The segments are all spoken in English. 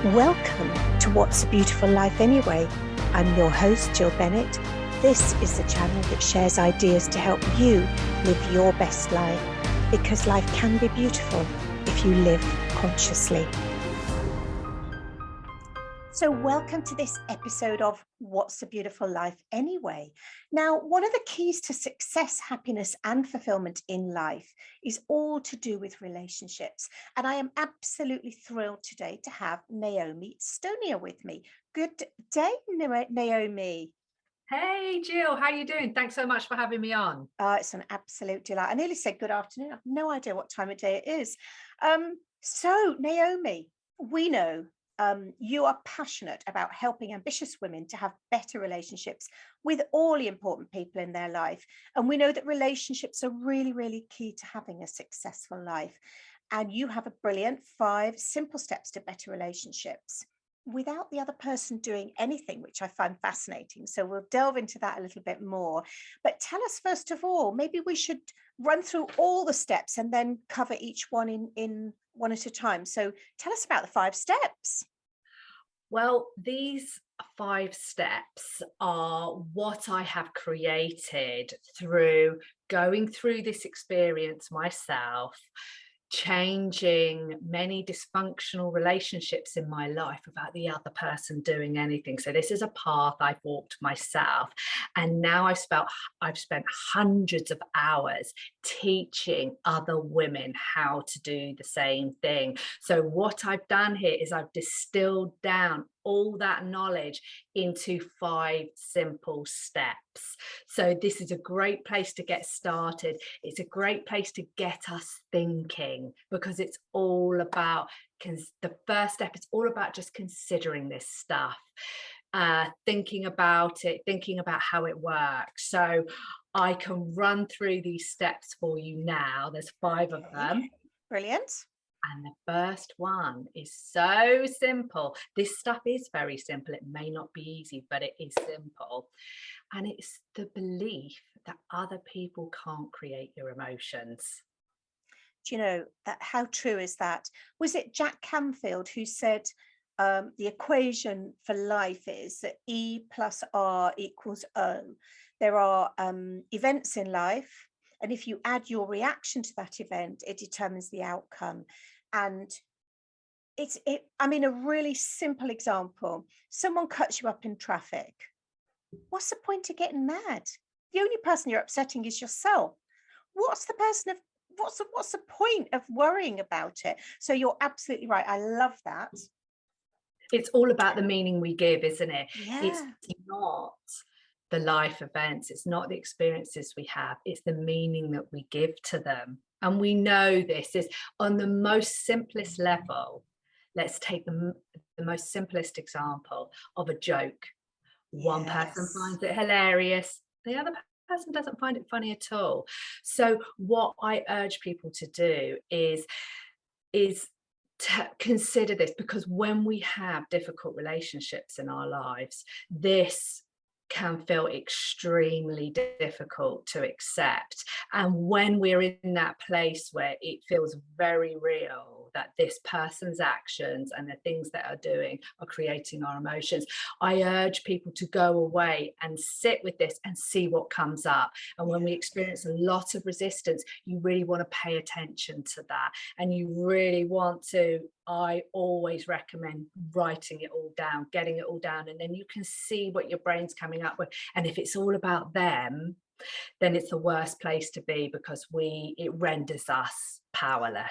Welcome to What's a Beautiful Life Anyway? I'm your host, Jill Bennett. This is the channel that shares ideas to help you live your best life, because life can be beautiful if you live consciously. So welcome to this episode of What's a Beautiful Life Anyway? Now, one of the keys to success, happiness, and fulfillment in life is all to do with relationships. And I am absolutely thrilled today to have Naomi Stonier with me. Good day, Naomi. Hey Jill, how are you doing? Thanks so much for having me on. It's an absolute delight. I nearly said good afternoon. I have no idea what time of day it is. So Naomi, we know you are passionate about helping ambitious women to have better relationships with all the important people in their life. And we know that relationships are really, really key to having a successful life. And you have a brilliant 5 simple steps to better relationships without the other person doing anything, which I find fascinating. So we'll delve into that a little bit more. But tell us, first of all, maybe we should run through all the steps and then cover each one in one at a time. So tell us about the 5 steps. Well, these 5 steps are what I have created through going through this experience myself, changing many dysfunctional relationships in my life without the other person doing anything. So this is a path I've walked myself, and now I've spent hundreds of hours teaching other women how to do the same thing. So what I've done here is I've distilled down all that knowledge into 5 simple steps. So this is a great place to get started. It's a great place to get us thinking, because it's all about, the first step is all about just considering this stuff, thinking about it, thinking about how it works. So I can run through these steps for you now. There's 5 of them. Brilliant. And the first one is so simple. This stuff is very simple. It may not be easy, but it is simple. And it's the belief that other people can't create your emotions. Do you know that? How true is that? Was it Jack Canfield who said the equation for life is that E plus R equals O? There are events in life, and if you add your reaction to that event, it determines the outcome. And I mean, a really simple example: someone cuts you up in traffic. What's the point of getting mad? The only person you're upsetting is yourself. What's the point of worrying about it? So you're absolutely right. I love that. It's all about the meaning we give, isn't it? Yeah. It's not the life events, it's not the experiences we have, it's the meaning that we give to them. And we know this is on the most simplest level. Let's take the most simplest example of a joke. One person finds it hilarious, the other person doesn't find it funny at all. So what I urge people to do is to consider this, because when we have difficult relationships in our lives, this can feel extremely difficult to accept. And when we're in that place where it feels very real that this person's actions and the things that are doing are creating our emotions, I urge people to go away and sit with this and see what comes up. And when we experience a lot of resistance, you really want to pay attention to that. And you really want to, I always recommend writing it all down, getting it all down, and then you can see what your brain's coming up with. And if it's all about them, then it's the worst place to be, because it renders us powerless.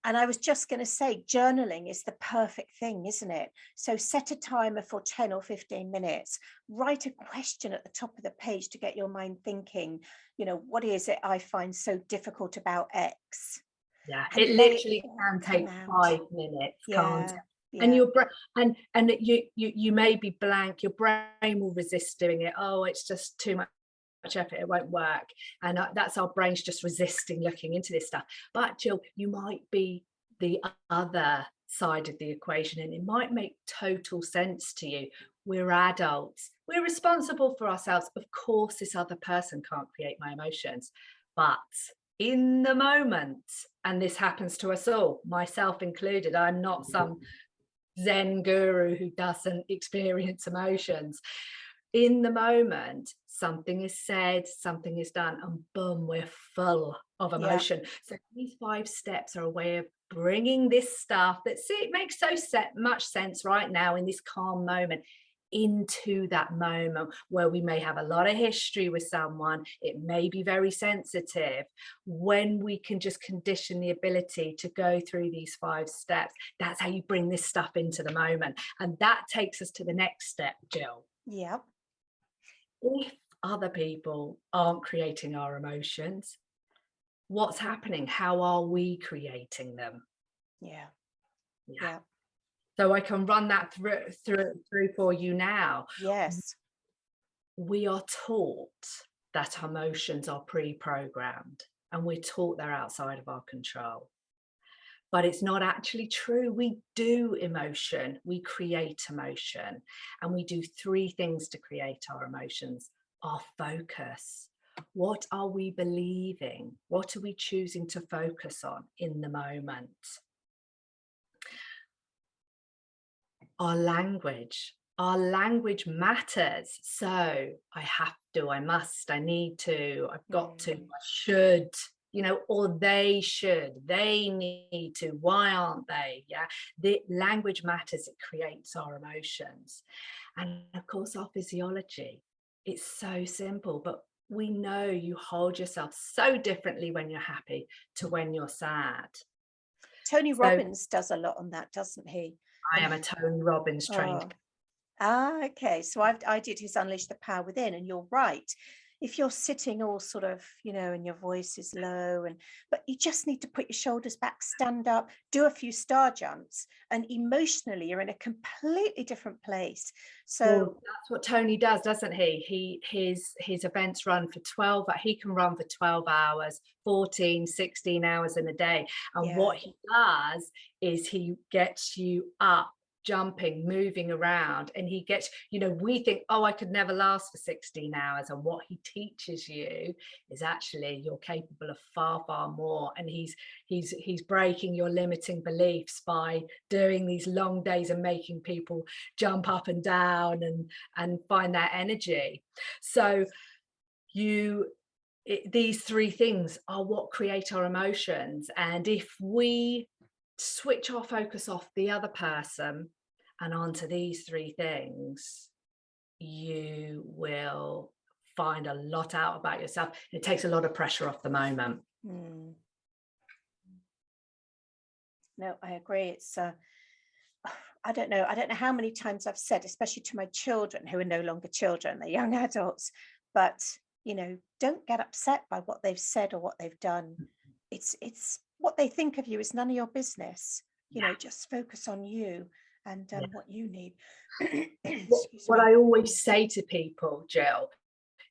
And I was just going to say, journaling is the perfect thing, isn't it? So set a timer for 10 or 15 minutes, write a question at the top of the page to get your mind thinking, you know, what is it I find so difficult about X? Yeah, And it literally can take 5 minutes, can't it? Yeah. And your brain, and you may be blank, your brain will resist doing it. Oh, it's just too much effort, it won't work. And that's our brains just resisting looking into this stuff. But Jill, you might be the other side of the equation, and it might make total sense to you. We're adults, we're responsible for ourselves. Of course, this other person can't create my emotions, but in the moment, and this happens to us all, myself included, I'm not some Zen guru who doesn't experience emotions. In the moment, something is said, something is done, and boom, we're full of Yeah. emotion. So these 5 steps are a way of bringing this stuff that, see, it makes so much sense right now in this calm moment, into that moment where we may have a lot of history with someone, it may be very sensitive. When we can just condition the ability to go through these 5 steps, that's how you bring this stuff into the moment. And that takes us to the next step, Jill. Yeah. If other people aren't creating our emotions, what's happening? How are we creating them? Yeah. Yeah. Yeah. So I can run that through for you now. Yes. We are taught that emotions are pre-programmed, and we're taught they're outside of our control. But it's not actually true. We do emotion, we create emotion, and we do 3 things to create our emotions. Our focus. What are we believing? What are we choosing to focus on in the moment? Our language. Our language matters. So I have to, I must, I need to, I've got to, I should, or they should, they need to, why aren't they? Yeah, the language matters. It creates our emotions. And of course, our physiology. It's so simple, but we know you hold yourself so differently when you're happy to when you're sad. Tony So Robbins does a lot on that, doesn't he? I am a Tony Robbins trained. Okay. So I did his Unleash the Power Within, and you're right. If you're sitting all sort of, and your voice is low, but you just need to put your shoulders back, stand up, do a few star jumps, and emotionally you're in a completely different place. So Well, that's what Tony does, doesn't he? His events run for 12, he can run for 12 hours, 14, 16 hours in a day. And yeah, what he does is he gets you up, jumping, moving around, and he gets, we think, oh, I could never last for 16 hours. And what he teaches you is actually you're capable of far, far more. And he's breaking your limiting beliefs by doing these long days and making people jump up and down and find that energy. So these 3 things are what create our emotions. And if we switch our focus off the other person and onto these 3 things, you will find a lot out about yourself. It takes a lot of pressure off the moment. No, I agree. It's I don't know how many times I've said, especially to my children who are no longer children, they're young adults, but don't get upset by what they've said or what they've done. It's what they think of you is none of your business. Just focus on you and what you need. What I always say to people, Jill,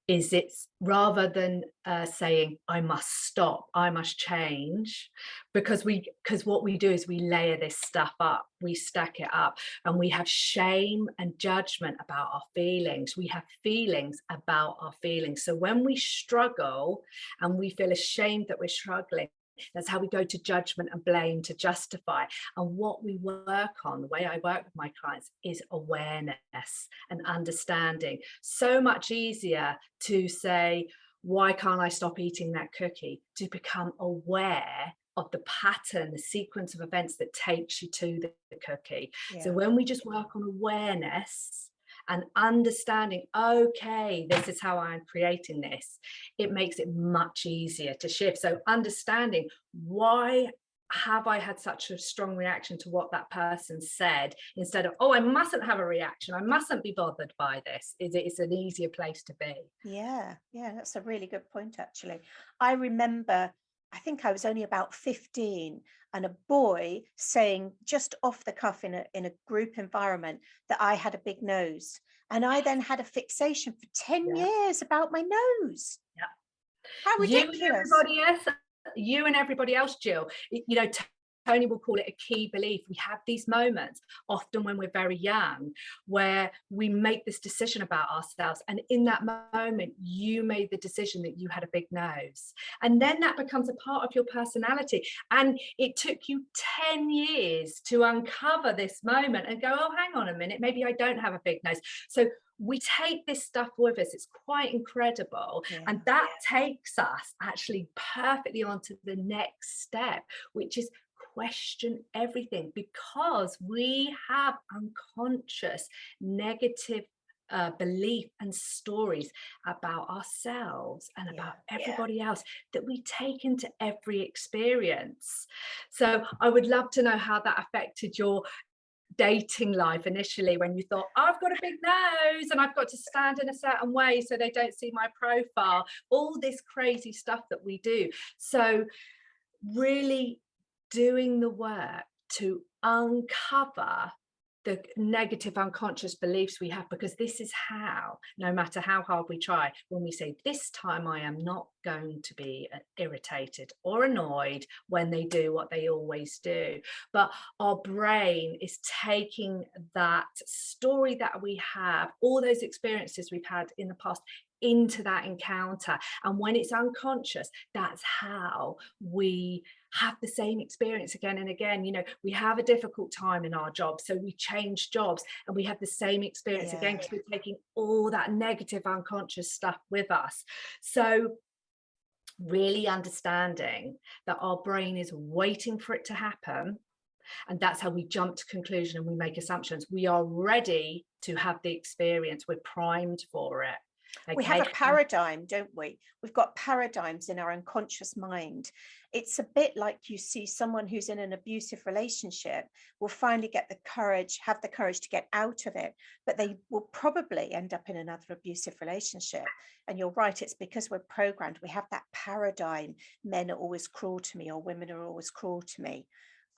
is it's rather than saying I must stop, I must change, because what we do is we layer this stuff up, we stack it up, and we have shame and judgment about our feelings. We have feelings about our feelings. So when we struggle and we feel ashamed that we're struggling, that's how we go to judgment and blame to justify. And what we work on, the way I work with my clients, is awareness and understanding. So much easier to say, why can't I stop eating that cookie? To become aware of the pattern, the sequence of events that takes you to the cookie. Yeah. So when we just work on awareness and understanding, okay, this is how I'm creating this, it makes it much easier to shift. So understanding, why have I had such a strong reaction to what that person said, instead of, oh, I mustn't have a reaction, I mustn't be bothered by this. It's an easier place to be. Yeah, that's a really good point, actually. I remember, I think I was only about 15, and a boy saying just off the cuff in a group environment that I had a big nose. And I then had a fixation for 10 years about my nose. Yeah. How ridiculous. You and everybody else, Jill, Tony will call it a key belief. We have these moments, often when we're very young, where we make this decision about ourselves. And in that moment, you made the decision that you had a big nose. And then that becomes a part of your personality. And it took you 10 years to uncover this moment and go, oh, hang on a minute, maybe I don't have a big nose. So we take this stuff with us. It's quite incredible. Yeah. And that takes us actually perfectly onto the next step, which is question everything, because we have unconscious negative belief and stories about ourselves and about everybody else that we take into every experience. So I would love to know how that affected your dating life initially, when you thought, I've got a big nose and I've got to stand in a certain way so they don't see my profile, all this crazy stuff that we do. So really doing the work to uncover the negative unconscious beliefs we have, because this is how, no matter how hard we try, when we say, this time I am not going to be irritated or annoyed when they do what they always do, but our brain is taking that story that we have, all those experiences we've had in the past, into that encounter. And when it's unconscious, that's how we have the same experience again and again. You know, we have a difficult time in our job, so we change jobs and we have the same experience again, because we're taking all that negative unconscious stuff with us. So really understanding that our brain is waiting for it to happen, and that's how we jump to conclusion and we make assumptions. We are ready to have the experience. We're primed for it. Okay. We have a paradigm, don't we? We've got paradigms in our unconscious mind. It's a bit like you see someone who's in an abusive relationship will finally have the courage to get out of it, but they will probably end up in another abusive relationship. And you're right, it's because we're programmed. We have that paradigm. Men are always cruel to me, or women are always cruel to me.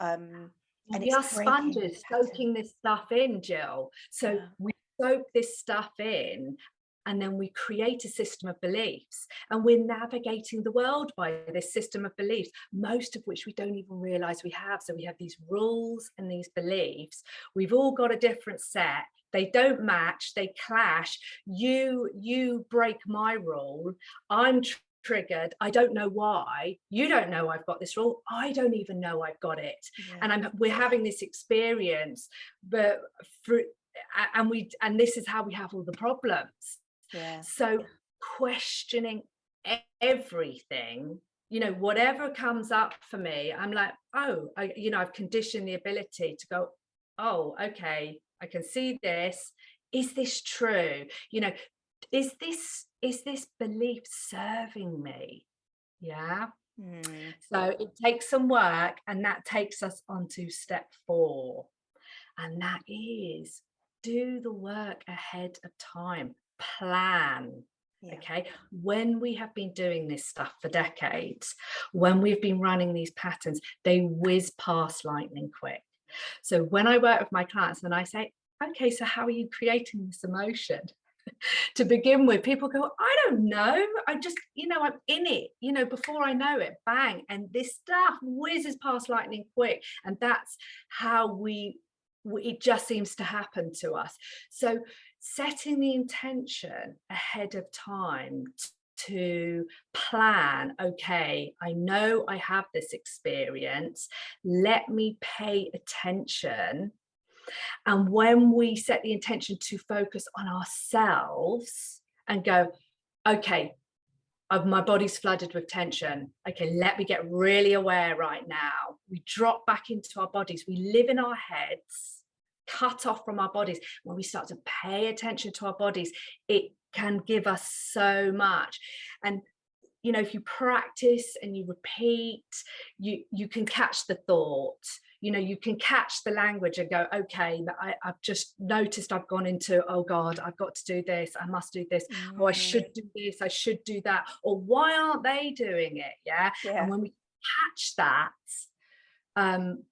And we are sponges soaking this stuff in, Jill. So we soak this stuff in, and then we create a system of beliefs, and we're navigating the world by this system of beliefs, most of which we don't even realize we have. So we have these rules and these beliefs. We've all got a different set. They don't match, they clash. You break my rule, I'm triggered, I don't know why, you don't know I've got this rule, I don't even know I've got it. And we're having this experience, but and this is how we have all the problems. So questioning everything, you know, whatever comes up for me, I'm like, oh, I've conditioned the ability to go, oh, okay, I can see this. Is this true? You know, is this belief serving me? Yeah. So it takes some work, and that takes us on to step 4. And that is, do the work ahead of time. Plan. Okay, when we have been doing this stuff for decades, when we've been running these patterns, they whiz past lightning quick. So when I work with my clients and I say, okay, so how are you creating this emotion? To begin with, people go, I don't know, I just, I'm in it, before I know it, bang, and this stuff whizzes past lightning quick. And that's how it just seems to happen to us. So setting the intention ahead of time to plan, okay, I know I have this experience, let me pay attention. And when we set the intention to focus on ourselves and go, okay, my body's flooded with tension. Okay, let me get really aware right now. We drop back into our bodies. We live in our heads, cut off from our bodies. When we start to pay attention to our bodies, it can give us so much. And if you practice and you repeat, you can catch the thought. You can catch the language and go, okay, I've just noticed I've gone into, oh God, I've got to do this, I must do this, oh, I should do this, I should do that, or why aren't they doing it? Yeah. And when we catch that,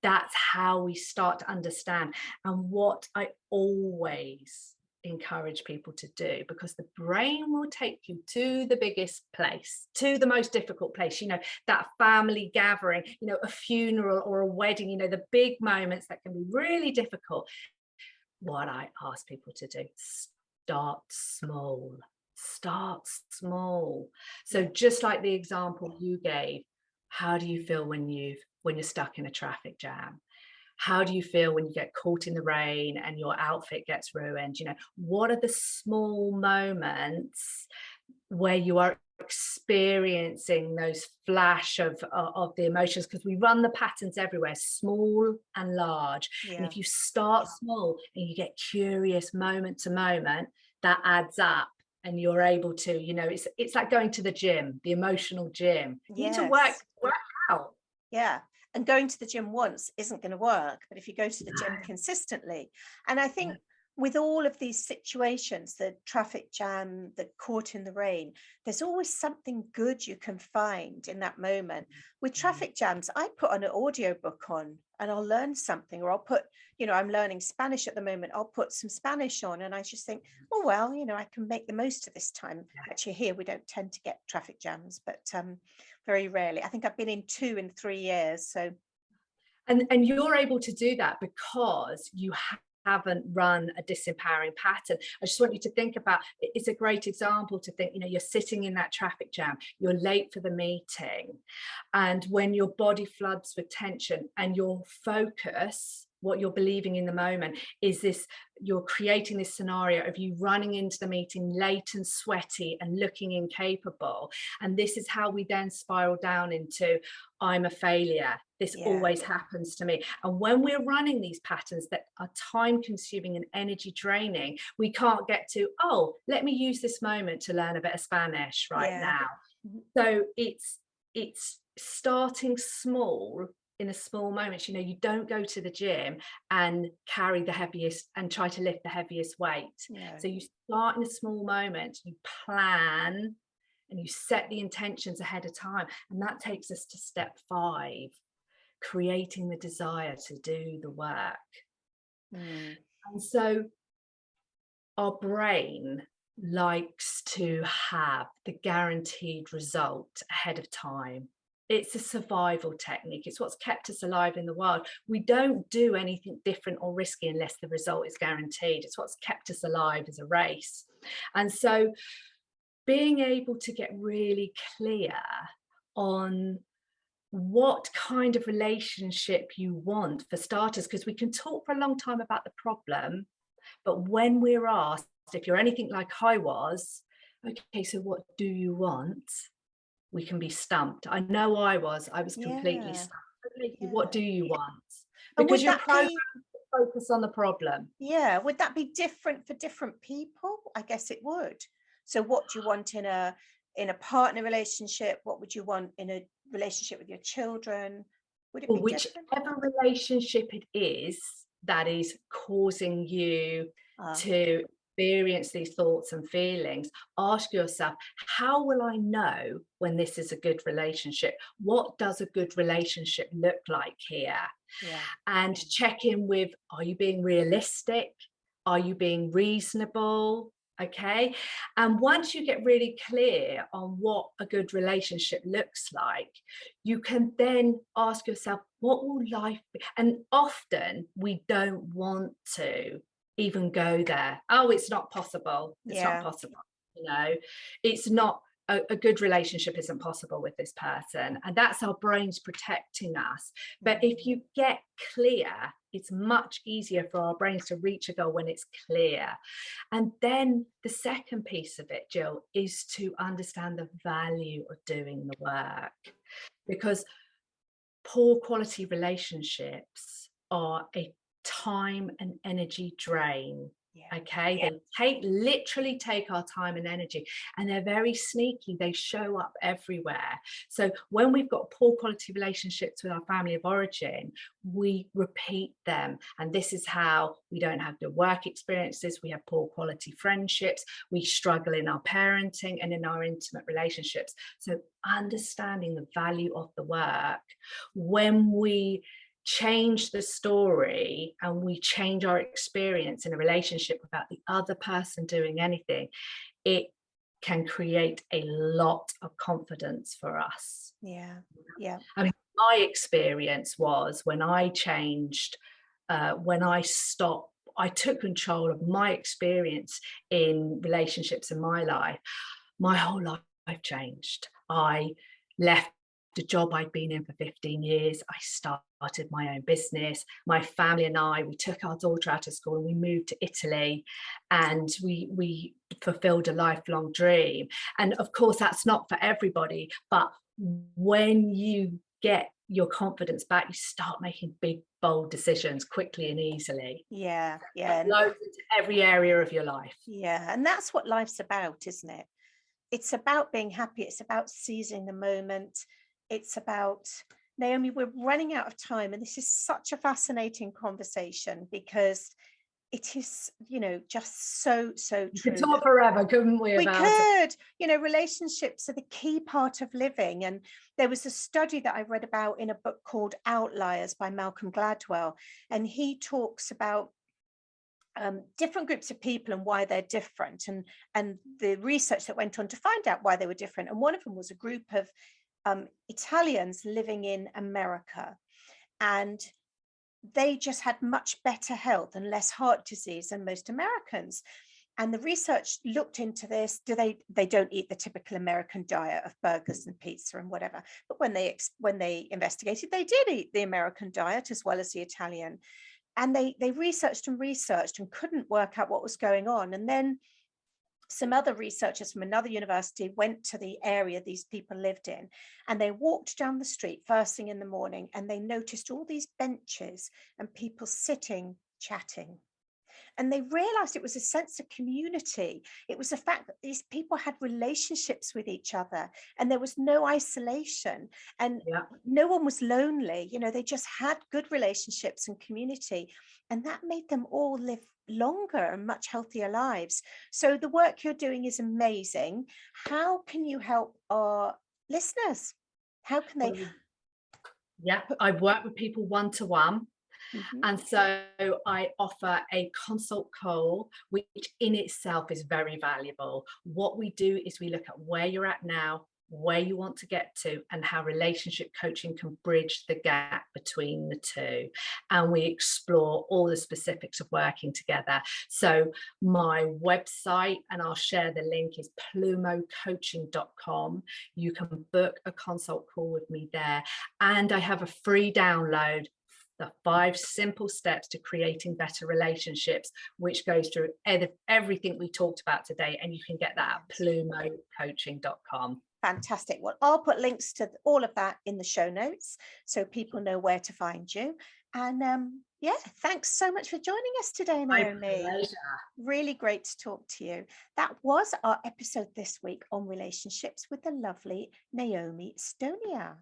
that's how we start to understand. And what I always encourage people to do, because the brain will take you to the biggest place, to the most difficult place, that family gathering, a funeral or a wedding, the big moments that can be really difficult. What I ask people to do, start small. Start small. So just like the example you gave, how do you feel when you're stuck in a traffic jam? How do you feel when you get caught in the rain and your outfit gets ruined? What are the small moments where you are experiencing those flash of the emotions? Because we run the patterns everywhere, small and large. And if you start small and you get curious moment to moment, that adds up. And you're able to, it's like going to the gym, the emotional gym. You need to work out. Yeah. And going to the gym once isn't going to work, but if you go to the gym consistently. And I think with all of these situations, the traffic jam, the caught in the rain, there's always something good you can find in that moment. With traffic jams, I put an audiobook on and I'll learn something, or I'll put, I'm learning Spanish at the moment. I'll put some Spanish on and I just think, oh, well, I can make the most of this time. Actually, here we don't tend to get traffic jams, but very rarely. I think I've been in 2 in 3 years. So, and you're able to do that because you haven't run a disempowering pattern. I just want you to think about, it's a great example to think, you're sitting in that traffic jam, you're late for the meeting, and when your body floods with tension and your focus, what you're believing in the moment is this, you're creating this scenario of you running into the meeting late and sweaty and looking incapable. And this is how we then spiral down into, I'm a failure. This always happens to me. And when we're running these patterns that are time consuming and energy draining, we can't get to, oh, let me use this moment to learn a bit of Spanish now. So it's starting small, in a small moment. You don't go to the gym and carry the heaviest and try to lift the heaviest weight. So you start in a small moment, you plan and you set the intentions ahead of time. And that takes us to step 5, creating the desire to do the work. And so our brain likes to have the guaranteed result ahead of time. It's a survival technique. It's what's kept us alive in the wild. We don't do anything different or risky unless the result is guaranteed. It's what's kept us alive as a race. And so being able to get really clear on what kind of relationship you want, for starters, because we can talk for a long time about the problem, but when we're asked, if you're anything like I was, okay, so what do you want? We can be stumped. I know I was completely stumped. What do you want? Because you're programmed to focus on the problem. Would that be different for different people? I guess it would. So what do you want in a partner relationship? What would you want in a relationship with your children? Would it be different? Whichever relationship it is that is causing you to experience these thoughts and feelings, ask yourself, how will I know when this is a good relationship? What does a good relationship look like here? And check in with, are you being realistic? Are you being reasonable? Okay. And once you get really clear on what a good relationship looks like, you can then ask yourself, what will life be? And often we don't want to even go there. Oh, it's not possible. It's not possible. It's not a good relationship isn't possible with this person. And that's our brains protecting us. But if you get clear, it's much easier for our brains to reach a goal when it's clear. And then the second piece of it, Jill, is to understand the value of doing the work. Because poor quality relationships are a time and energy drain. They literally take our time and energy, and they're very sneaky. They show up everywhere. So when we've got poor quality relationships with our family of origin, we repeat them, and this is how we don't have the work experiences. We have poor quality friendships, we struggle in our parenting and in our intimate relationships. So understanding the value of the work, when we change the story and we change our experience in a relationship without the other person doing anything, it can create a lot of confidence for us. Yeah. Yeah. I mean, my experience was when I changed, when I stopped, I took control of my experience in relationships in my life. My whole life changed. I left the job I'd been in for 15 years. I started my own business. My family and I, we took our daughter out of school and we moved to Italy, and we fulfilled a lifelong dream. And of course, that's not for everybody, but when you get your confidence back, you start making big, bold decisions quickly and easily. Yeah. Yeah. Loads into every area of your life. Yeah. And that's what life's about, isn't it? It's about being happy. It's about seizing the moment. It's about, Naomi, we're running out of time. And this is such a fascinating conversation because it is, just so We true. could talk forever, couldn't we, We about it? could, relationships are the key part of living. And there was a study that I read about in a book called Outliers by Malcolm Gladwell. And he talks about different groups of people and why they're different, and the research that went on to find out why they were different. And one of them was a group of Italians living in America, and they just had much better health and less heart disease than most Americans. And the research looked into this. They don't eat the typical American diet of burgers and pizza and whatever, but when they investigated, they did eat the American diet as well as the Italian. And they researched and couldn't work out what was going on. And then some other researchers from another university went to the area these people lived in, and they walked down the street first thing in the morning, and they noticed all these benches and people sitting, chatting. And they realized it was a sense of community. It was the fact that these people had relationships with each other, and there was no isolation, and Yeah. no one was lonely. They just had good relationships and community, and that made them all live longer and much healthier lives. So the work you're doing is amazing. How can you help our listeners? How can they? Yeah, I work with people one-to-one. Mhm. And so I offer a consult call, which in itself is very valuable. What we do is we look at where you're at now, where you want to get to, and how relationship coaching can bridge the gap between the two. And we explore all the specifics of working together. So my website, and I'll share the link, is plumocoaching.com. You can book a consult call with me there. And I have a free download, the 5 simple steps to creating better relationships, which goes through everything we talked about today. And you can get that at plumocoaching.com. Fantastic. Well, I'll put links to all of that in the show notes so people know where to find you. And thanks so much for joining us today, Naomi. My pleasure. Really great to talk to you. That was our episode this week on relationships with the lovely Naomi Stonier.